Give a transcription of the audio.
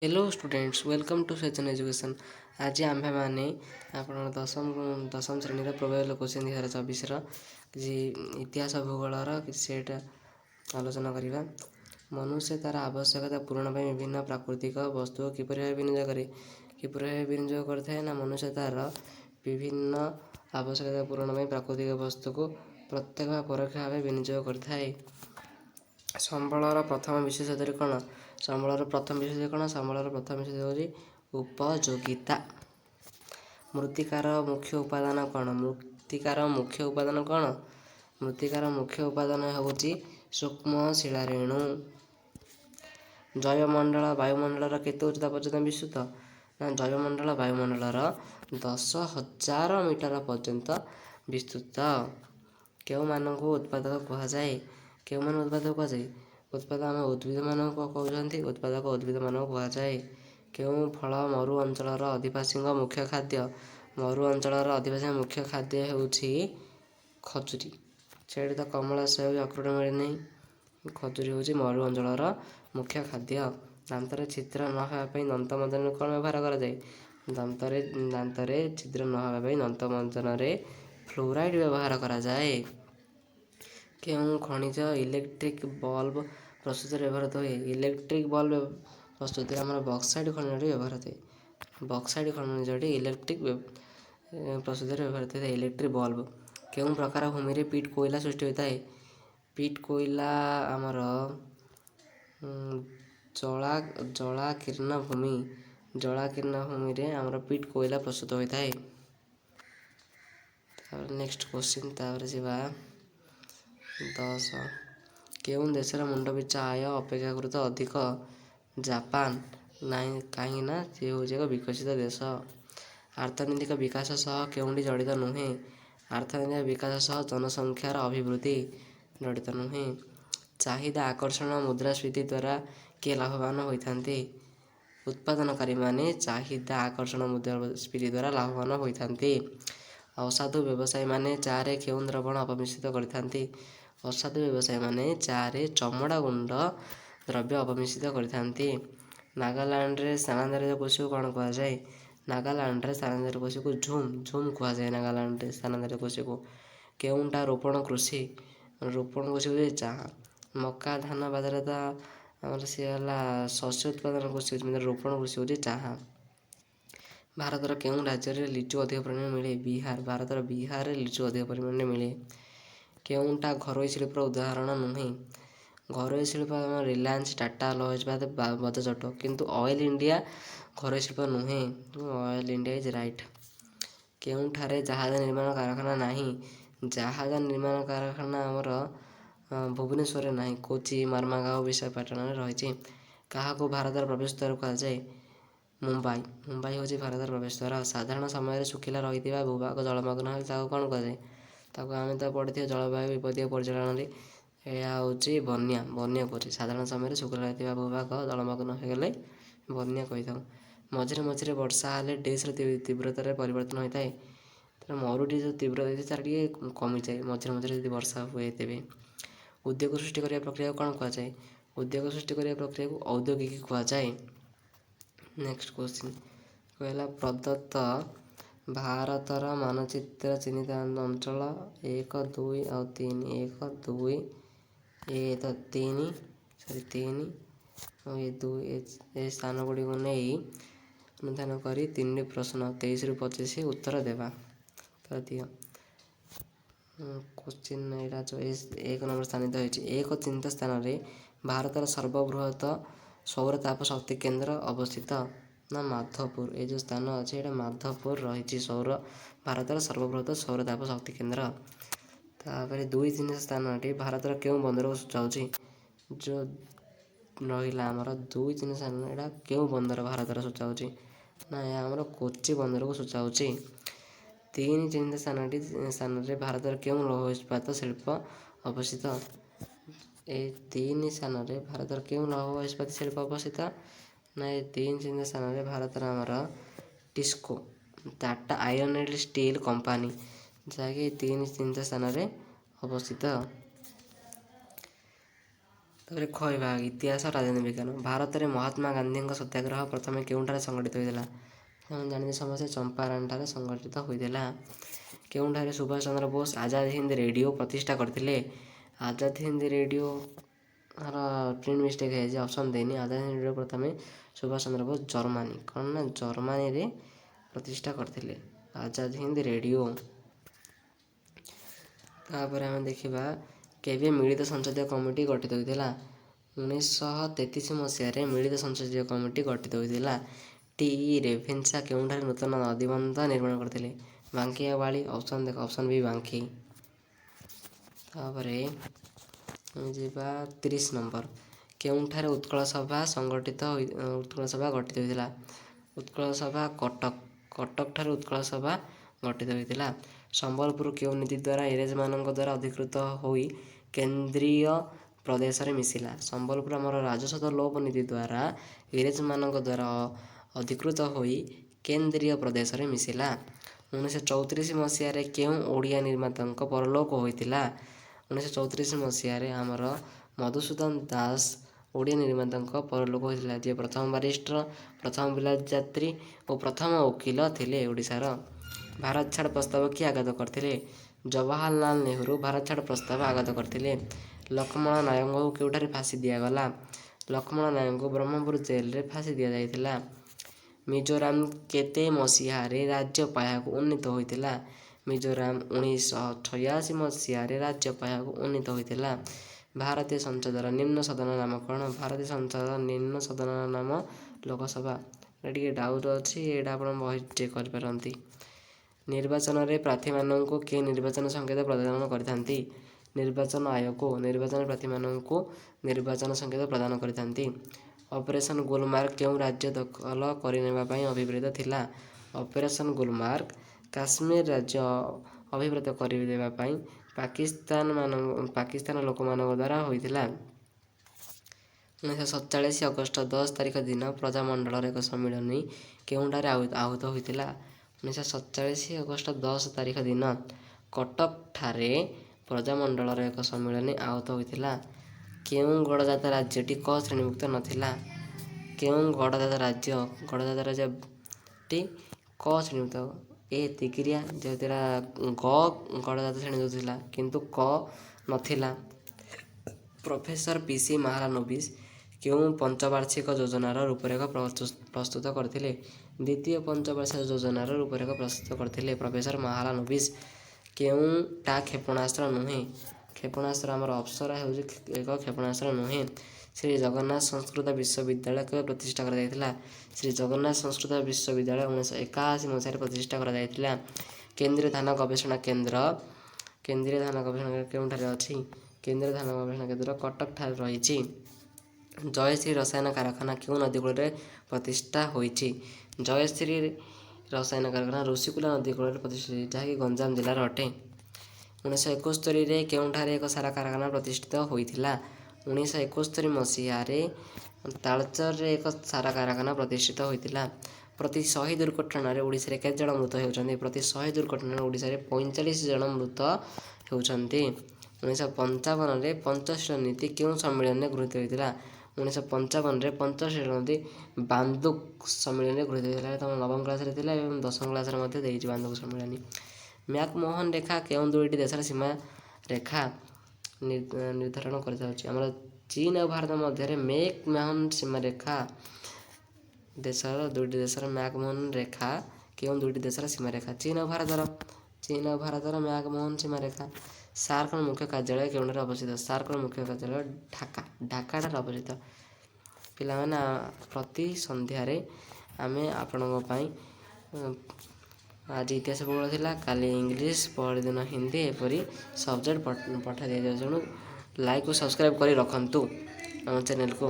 Hello students welcome to Sechan education. आज आम्भे माने आपण दशम श्रेणी प्रोबेबल क्वेश्चन 2024 किसी इतिहास भूगोलर किसी सेटा आलोचना करवा। मनुष्य तार आवश्यकता पूरण पर विभिन्न प्राकृतिक वस्तु किपर विनियोग करता ना मनुष्य तार विभिन्न आवश्यकता पूरण पर प्राकृतिक वस्तु को प्रत्येक परोक्ष भाव विनियोग करता है। संबलर प्रथम विशेषता कौन? संबलर प्रथम विशेषता कौन? संबलर प्रथम विशेषता हूँ उपयोगिता। मृत्तिकार मुख्य उपादान कौन? मृत्तिकार मुख्य उपादान कौन? मृत्तिकार मुख्य उपादान हूँ सूक्ष्म शिलारेणु। जैवमंडल वायुमंडल केते उच्चता पर्यटन विस्तृत ना? जैवमंडल वायुमंडल 10,000 मीटर पर्यंत विस्तृत। केउ मानक उत्पादक कहुए? केउ मान उत्पादक कहुए? उत्पादक आम उद्भिद मान कहते उत्पादक उद्भिद मान कहुए। केउ फल मरु अंचल अधिवासी मुख्य खाद्य? मरु अंचल अधिवासी मुख्य खाद्य हूँ खजुरी। से तो कमला सेव अखरोट मिले नहीं। खजुरी हूँ मरु अंचल मुख्य खाद्य। दांतर छिद्र न होगापी दंत मंजन कौन व्यवहार कराए? दांतरे छिद्र न होगापी दंत मंजन फ्लोराइड व्यवहार कराए। केउं खनिज इलेक्ट्रिक बल्ब प्रस्तुत व्यवहृत हुए? इलेक्ट्रिक बल्ब प्रस्तुति आम बक्साइड खनिज व्यवहार होता है। बक्साइड खनिज इलेक्ट्रिक प्रस्तुति व्यवहृत होता है इलेक्ट्रिक बल्ब। केउं प्रकार भूमि रे पीट कोयला सृष्टि होता है? पीट कोयला आमर जलाकीर्ण भूमि रे आमर पीट कोयला प्रस्तुत होता है। नेक्स्ट क्वेश्चन तापर जीवा 10। केउं देशर मुंड पिछा आय अपेक्षाकृत अधिक? जापान। नहीं कहीं सी हूँ एक विकसित देश। आर्थनैतिक विकास सह केउंटी जड़ित नुहे? आर्थनैतिक विकास सह जनसंख्यार अभिवृद्धि जड़ित नुहे। चाहिदा आकर्षण मुद्रास्फीति द्वारा किए लाभवान होइथांती? उत्पादनकारी माने चाहिदा आकर्षण मुद्रास्फीति द्वारा लाभवान होइथांती। असाधु व्यवसायी माने चारे केउं द्रवण अपमिश्रित करथांती? असाधु व्यवसायी माने चारे चमड़ा गुंड द्रव्य अपमिश्रित करथांती। नागालैंड रे स्थानांतरित कृषि को कौन कहुए? नागालैंड रे स्थानांतरित कृषि को झुम कहुए। नागालैंड रे स्थानांतरित कृषि को केउंटा रोपण कृषि? रोपण कृषि हूँ चाहा। मक्का धान बाजरा तो आमर सी है शस्य उत्पादन कृषि रोपण कृषि हूँ चाहा। भारतर केउं राज्य में लिचु अधिक परिमाण मिले? बिहार। भारतर बिहार लिचु अधिक परिमाण मिले। केउंटा घरोई शिल्पर उदाहरण नुहे? घरोई शिल्प रिलायंस टाटा लॉज बजाज ऑटो किंतु ऑयल इंडिया घरोई शिल्प नुहे। Oil India is right. केउंठारे जहाज निर्माण कारखाना नहीं? जहाज निर्माण कारखाना आमर भुवनेश्वर नहीं। कोची मार्मागांव विशाखापट्टनम रही। क्या भारतर प्रवेश द्वार कहुए? मुंबई। मुंबई हूँ भारत प्रवेश द्वार। साधारण समय शुखिला रही भूभाग जलमग्न है कौन कहुए? आम तो पढ़ी जलवायु विपदीय परिचालन यह हूँ बन्या। बन्या कौन? साधारण समय शुखिला रही भूभाग जलमग्न होगले बन्या कही था। मझे मझे वर्षा हेल्ले डेस्र तीव्रतार परिवर्तन होता है। मरुटी जो तीव्रता होती तार टे कमी जाए मझे मझे वर्षा हुए तेज। उद्योग सृष्टि करने प्रक्रिया कौन कहुए? उद्योग सृष्टि करने प्रक्रिया को औद्योगिक कहुए। नेक्स्ट क्वेश्चन कहला प्रदत्त भारतर मानचित्र चिन्हित अंचल 1 2 और 3 1 2 ये तो 3 और ये 2 ये स्थान गुड़ी को नहीं अनुधान कर 3 प्रश्न 23 ରୁ 25 उत्तर देवा। तो दियो क्वेश्चन यहाँ जो 1 नंबर स्थानित होती एक चिन्हित स्थान में भारतर सर्वबृहत सौरताप शक्ति केन्द्र अवस्थित ना? माधवपुर। ये जो स्थान अच्छे ये माधवपुर रही सौर भारतर सर्वबृहत सौरताप शक्ति केन्द्र। तापर 2 चिन्हित स्थान भारतर केउं बंदर को सूचाऊँगी? जो रहा आमर 2 चिन्हित स्थान यहाँ केउं बंदर भारतर सूचाऊँगी ना? यह आमर कोची बंदर को सूचाऊँगी। 3 चिन्हित स्थान में भारतर केउं लौह इस्पात शिल्प अवस्थित? ए 3 स्थान में भारतर केउं लौह इस्पात शिल्प अवस्थित ना? ये 3 चिन्हित स्थान में भारतर आमर TISCO Tata iron and steel company जहाँकि 3 चिन्हित स्थान में अवस्थित। ତାପରେ କହିବା ଇତିହାସ ରାଜନୀତି ବିଜ୍ଞାନ। ଭାରତରେ ମହାତ୍ମା ଗାନ୍ଧୀଙ୍କ ସତ୍ୟାଗ୍ରହ ପ୍ରଥମେ କେଉଁଠାରେ ସଂଗଠିତ ହୋଇଥିଲା? ଆମେ ଜାଣିଛେ ସମସ୍ତେ ଚମ୍ପାରଣଠାରେ ସଂଗଠିତ ହୋଇଥିଲା। କେଉଁଠାରେ ସୁଭାଷ ଚନ୍ଦ୍ର ବୋଷ ଆଜାଦ ହିନ୍ଦ ରେଡ଼ିଓ ପ୍ରତିଷ୍ଠା କରିଥିଲେ? ଆଜାଦ ହିନ୍ଦ ରେଡ଼ିଓର ପ୍ରିଣ୍ଟ ମିଷ୍ଟେକ୍ ହେଇଛି, ଅପସନ୍ ଦେଇନି। ଆଜାଦ ହିନ୍ଦ ରେଡ଼ିଓ ପ୍ରଥମେ ସୁଭାଷ ଚନ୍ଦ୍ର ବୋଷ ଜର୍ମାନୀ କ'ଣ ନା ଜର୍ମାନୀରେ ପ୍ରତିଷ୍ଠା କରିଥିଲେ ଆଜାଦ ହିନ୍ଦ ରେଡ଼ିଓ। ତାପରେ ଆମେ ଦେଖିବା କେବେ ମିଳିତ ସଂସଦୀୟ କମିଟି ଗଠିତ ହୋଇଥିଲା? 1933 ମସିହାରେ ମିଳିତ ସଂସଦୀୟ କମିଟି ଗଠିତ ହୋଇଥିଲା। ଟି ରେଭେନ୍ସା କେଉଁଠାରେ ନୂତନ ନଦୀବନ୍ଧ ନିର୍ମାଣ କରିଥିଲେ? ବାଙ୍କିଆବାଳି। ଅପସନ୍ ଦେଖ, ଅପସନ୍ ବି ବାଙ୍କି। ତାପରେ ଯିବା 30 ନମ୍ବର। କେଉଁଠାରେ ଉତ୍କଳ ସଭା ଗଠିତ ହୋଇଥିଲା? ଉତ୍କଳ ସଭା କଟକଠାରେ ଉତ୍କଳ ସଭା ଗଠିତ ହୋଇଥିଲା। ସମ୍ବଲପୁର କେଉଁ ନୀତି ଦ୍ୱାରା ଇଂରେଜମାନଙ୍କ ଦ୍ୱାରା ଅଧିକୃତ ହୋଇ କେନ୍ଦ୍ରୀୟ ପ୍ରଦେଶରେ ମିଶିଲା? ସମ୍ବଲପୁର ଆମର ରାଜସ୍ୱ ଲୋପ ନୀତି ଦ୍ୱାରା ଇଂରେଜମାନଙ୍କ ଦ୍ୱାରା ଅଧିକୃତ ହୋଇ କେନ୍ଦ୍ରୀୟ ପ୍ରଦେଶରେ ମିଶିଲା। 1934 ମସିହାରେ କେଉଁ ଓଡ଼ିଆ ନିର୍ମାତାଙ୍କ ପରଲୋକ ହୋଇଥିଲା? 1934 ମସିହାରେ ଆମର ମଧୁସୂଦନ ଦାସ ଓଡ଼ିଆ ନିର୍ମାତାଙ୍କ ପରଲୋକ ହୋଇଥିଲା, ଯିଏ ପ୍ରଥମ ବାରିଷ୍ଟର, ପ୍ରଥମ ବିଲାତ ଯାତ୍ରୀ ଓ ପ୍ରଥମ ଓକିଲ ଥିଲେ ଓଡ଼ିଶାର। ଭାରତ ଛାଡ଼ ପ୍ରସ୍ତାବ କିଏ ଆଗତ କରିଥିଲେ? ଜବାହରଲାଲ ନେହେରୁ ଭାରତ ଛାଡ଼ ପ୍ରସ୍ତାବ ଆଗତ କରିଥିଲେ। ଲକ୍ଷ୍ମଣ ନାୟକଙ୍କୁ କେଉଁଠାରେ ଫାଶୀ ଦିଆଗଲା? ଲକ୍ଷ୍ମଣ ନାୟକଙ୍କୁ ବ୍ରହ୍ମପୁର ଜେଲରେ ଫାଶୀ ଦିଆଯାଇଥିଲା। ମିଜୋରାମ କେତେ ମସିହାରେ ରାଜ୍ୟ ପାହ୍ୟାକୁ ଉନ୍ନୀତ ହୋଇଥିଲା? ମିଜୋରାମ 1986 ମସିହାରେ ରାଜ୍ୟ ପାହ୍ୟାକୁ ଉନ୍ନୀତ ହୋଇଥିଲା। ଭାରତୀୟ ସଂସଦର ନିମ୍ନ ସଦନର ନାମ କ'ଣ? ଭାରତୀୟ ସଂସଦର ନିମ୍ନ ସଦନର ନାମ ଲୋକସଭା। ଏଇଟା ଟିକେ ଡାଉଟ୍ ଅଛି, ଏଇଟା ଆପଣ ବହି ଚେକ୍ କରିପାରନ୍ତି। ନିର୍ବାଚନରେ ପ୍ରାର୍ଥୀମାନଙ୍କୁ କିଏ ନିର୍ବାଚନ ସଂକେତ ପ୍ରଦାନ କରିଥାନ୍ତି? ନିର୍ବାଚନ ଆୟୋଗ ନିର୍ବାଚନ ପ୍ରାର୍ଥୀମାନଙ୍କୁ ନିର୍ବାଚନ ସଂକେତ ପ୍ରଦାନ କରିଥାନ୍ତି। ଅପରେସନ୍ ଗୁଲମାର୍ଗ କେଉଁ ରାଜ୍ୟ ଦଖଲ କରିନେବା ପାଇଁ ଅଭିପ୍ରେତ ଥିଲା? ଅପରେସନ୍ ଗୁଲମାର୍ଗ କାଶ୍ମୀର ରାଜ୍ୟ ଅଭିଭୂତ କରିଦେବା ପାଇଁ ପାକିସ୍ତାନ ଲୋକମାନଙ୍କ ଦ୍ୱାରା ହୋଇଥିଲା। 1947 ଅଗଷ୍ଟ 10 ତାରିଖ ଦିନ ପ୍ରଜାମଣ୍ଡଳର ଏକ ସମ୍ମିଳନୀ କେଉଁଠାରେ ଆହୁତ ହୋଇଥିଲା? 1947 ଅଗଷ୍ଟ 10 ତାରିଖ ଦିନ କଟକଠାରେ ପ୍ରଜାମଣ୍ଡଳର ଏକ ସମ୍ମିଳନୀ ଆହୁତ ହୋଇଥିଲା। କେଉଁ ଗଡ଼ଜାତ ରାଜ୍ୟଟି କ ଶ୍ରେଣୀଭୁକ୍ତ ନଥିଲା? କେଉଁ ଗଡ଼ଜାତ ରାଜ୍ୟଟି କ ଶ୍ରେଣୀଭୁକ୍ତ? ଏ ତିଗିରିଆ, ଯେଉଁଥିରେ ଗ ଗଡ଼ଜାତ ଶ୍ରେଣୀଭୁକ୍ତ ଥିଲା କିନ୍ତୁ କ ନଥିଲା। Professor PC. ମହାଲାନୋବିସ୍ କେଉଁ ପଞ୍ଚବାର୍ଷିକ ଯୋଜନାର ରୂପରେଖ ପ୍ରସ୍ତୁତ କରିଥିଲେ? ଦ୍ୱିତୀୟ ପଞ୍ଚବାର୍ଷିକ ଯୋଜନାର ରୂପରେଖ ପ୍ରସ୍ତୁତ କରିଥିଲେ ପ୍ରଫେସର ମହାଲାନୋବିସ୍। କେଉଁଟା କ୍ଷେପଣାସ୍ତ୍ର ନୁହେଁ? କ୍ଷେପଣାସ୍ତ୍ର ଆମର ଅପ୍ସରା ହେଉଛି ଏକ କ୍ଷେପଣାସ୍ତ୍ର ନୁହେଁ। ଶ୍ରୀ ଜଗନ୍ନାଥ ସଂସ୍କୃତ ବିଶ୍ୱବିଦ୍ୟାଳୟ କେବେ ପ୍ରତିଷ୍ଠା କରାଯାଇଥିଲା? ଶ୍ରୀ ଜଗନ୍ନାଥ ସଂସ୍କୃତ ବିଶ୍ୱବିଦ୍ୟାଳୟ 1981 ମସିହାରେ ପ୍ରତିଷ୍ଠା କରାଯାଇଥିଲା। କେନ୍ଦ୍ରୀୟ ଧାନ ଗବେଷଣା କେନ୍ଦ୍ର କେଉଁଠାରେ ଅଛି? କେନ୍ଦ୍ରୀୟ ଧାନ ଗବେଷଣା କେନ୍ଦ୍ର କଟକଠାରେ ରହିଛି। ଜୟଶ୍ରୀ ରସାୟନ କାରଖାନା କେଉଁ ନଦୀ କୂଳରେ ପ୍ରତିଷ୍ଠା ହୋଇଛି? ଜୟଶ୍ରୀ ରସାୟନ କାରଖାନା ଋଷିକୂଲ୍ୟା ନଦୀ କୂଳରେ ପ୍ରତିଷ୍ଠିତ ହୋଇଛି, ଯାହାକି ଗଞ୍ଜାମ ଜିଲ୍ଲାର ଅଟେ। 1971ରେ କେଉଁଠାରେ ଏକ ସାର କାରଖାନା ପ୍ରତିଷ୍ଠିତ ହୋଇଥିଲା? 1971 ମସିହାରେ ତାଳଚେରରେ ଏକ ସାର କାରଖାନା ପ୍ରତିଷ୍ଠିତ ହୋଇଥିଲା। ପ୍ରତି 100 ଦୁର୍ଘଟଣାରେ ଓଡ଼ିଶାରେ କେତେ ଜଣ ମୃତ ହେଉଛନ୍ତି? ପ୍ରତି 100 ଦୁର୍ଘଟଣାରେ ଓଡ଼ିଶାରେ 45 ଜଣ ମୃତ ହେଉଛନ୍ତି। 1955ରେ ପଞ୍ଚଶୀଳ ନୀତି କେଉଁ ସମ୍ମିଳନୀରେ ଗୃହୀତ ହୋଇଥିଲା? 1955ରେ ପଞ୍ଚଶୀଳ ନୀତି ବାନ୍ଦୁକ ସମ୍ମିଳନୀରେ ଗୃହୀତ ହୋଇଥିଲା। ତମ ନବମ କ୍ଲାସରେ ଥିଲା ଏବଂ 10ମ କ୍ଲାସରେ ମଧ୍ୟ ଦେଇଛି ବାନ୍ଦୁକ ସମ୍ମିଳନୀ। ମ୍ୟାକ୍-ମୋହନ ରେଖା କେଉଁ ଦୁଇଟି ଦେଶର ସୀମା ରେଖା ନିର୍ଦ୍ଧାରଣ କରିଥାଉଛି? ଆମର ଚୀନ ଆଉ ଭାରତ ମଧ୍ୟରେ ମ୍ୟାକ୍-ମୋହନ ସୀମାରେଖା ଦୁଇଟି ଦେଶର ମ୍ୟାକ୍-ମୋହନ ରେଖା କେଉଁ ଦୁଇଟି ଦେଶର ସୀମାରେଖା? ଚୀନ ଆଉ ଭାରତର ମ୍ୟାକ୍-ମୋହନ ସୀମାରେଖା। ସାର୍କର ମୁଖ୍ୟ କାର୍ଯ୍ୟାଳୟ କେଉଁଠାରେ ଅବସ୍ଥିତ? ସାର୍କର ମୁଖ୍ୟ କାର୍ଯ୍ୟାଳୟ ଢାକାଠାରେ ଅବସ୍ଥିତ। ପିଲାମାନେ ପ୍ରତି ସନ୍ଧ୍ୟାରେ ଆମେ ଆପଣଙ୍କ ପାଇଁ ଆଜି ଇତିହାସ ଭୂଗୋଳ ଥିଲା, କାଲି ଇଂଲିଶ, ପରଦିନ ହିନ୍ଦୀ, ଏପରି ସବଜେକ୍ଟ ପଠାଇ ଦିଆଯାଉଛି। ତେଣୁ ଲାଇକ୍ ଓ ସବସ୍କ୍ରାଇବ୍ କରି ରଖନ୍ତୁ ଆମ ଚ୍ୟାନେଲକୁ।